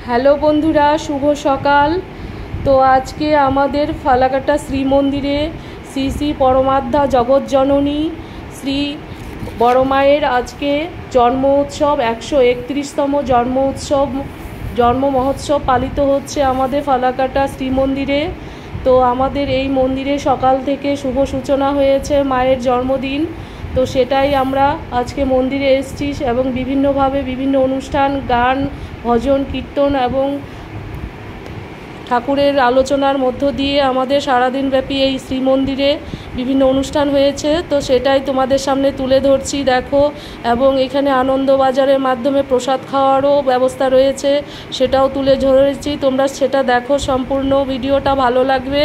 Hello বন্ধুরা, শুভ সকাল। তো আজকে আমাদের ফালাকাটা শ্রী মন্দিরে শ্রী শ্রী পরমাধ্যা জগৎজননী শ্রী বড় মায়ের আজকে জন্ম উৎসব 131তম জন্ম মহোৎসব পালিত হচ্ছে আমাদের ফালাকাটা শ্রী মন্দিরে। তো আমাদের এই মন্দিরে সকাল থেকে শুভ সূচনা হয়েছে মায়ের জন্মদিন। তো সেটাই আমরা আজকে মন্দিরে এসেছি এবং বিভিন্নভাবে বিভিন্ন অনুষ্ঠান, গান, ভজন, কীর্তন এবং ঠাকুরের আলোচনার মধ্য দিয়ে আমাদের সারাদিনব্যাপী এই শ্রীমন্দিরে বিভিন্ন অনুষ্ঠান হয়েছে। তো সেটাই তোমাদের সামনে তুলে ধরছি, দেখো। এবং এখানে আনন্দবাজারের মাধ্যমে প্রসাদ খাওয়ারও ব্যবস্থা রয়েছে, সেটাও তুলে ধরেছি। তোমরা সেটা দেখো, সম্পূর্ণ ভিডিওটা ভালো লাগবে।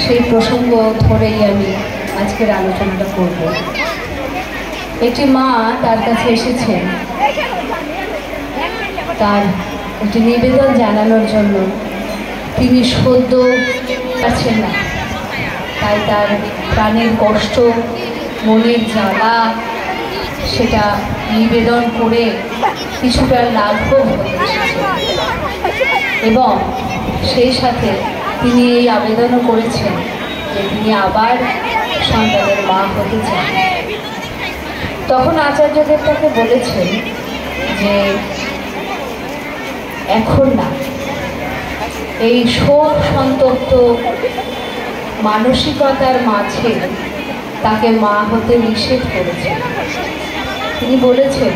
সেই প্রসঙ্গ ধরেই আমি আজকের আলোচনাটা করব। একটি মা তার কাছে এসেছেন তার একটি নিবেদন জানানোর জন্য। তিনি সদ্য পাচ্ছেন না, তাই তার প্রাণের কষ্ট, মনের জ্বালা সেটা নিবেদন করে কিছুটা লাঘব হতে এসেছেন এবং সেই সাথে তিনি এই আবেদনও করেছেন যে তিনি আবার সন্তানের মা হতে চান। তখন আচার্যদেব তাকে বলেছেন যে এখন না, এই শোক সন্তপ্ত মানসিকতার মাঝে তাকে মা হতে নিষেধ করেছেন। তিনি বলেছেন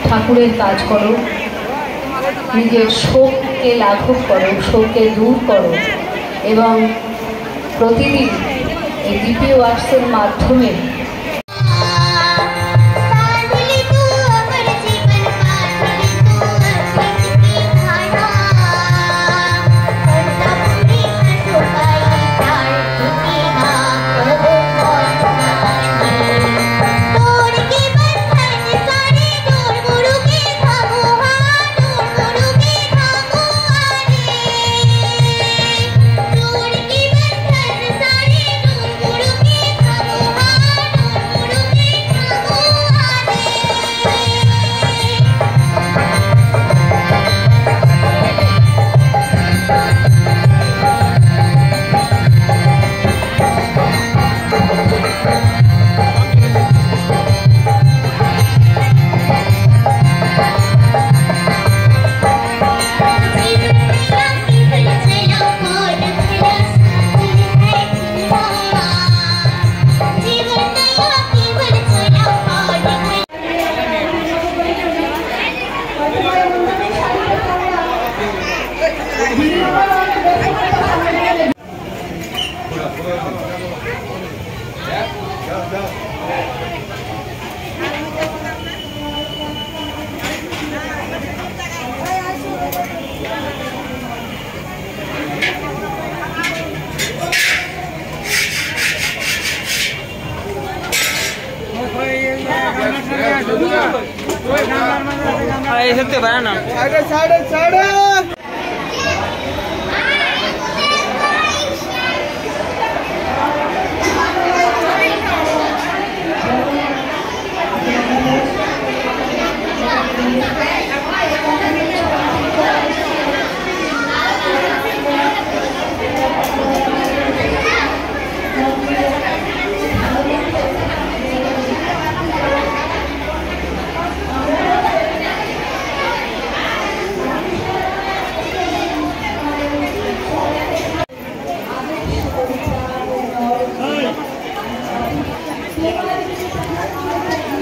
ঠাকুরের কাজ করো, নিজের শোককে লাঘব করো, শোককে দূর করো এবং প্রতিদিন এই ডিপি ওয়ার্কসের মাধ্যমে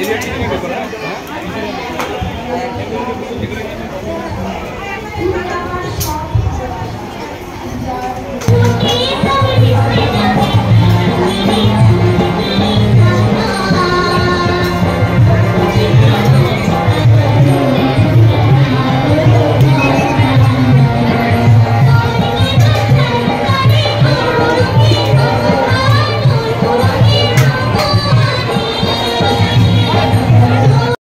এরিয়া ঠিক আছে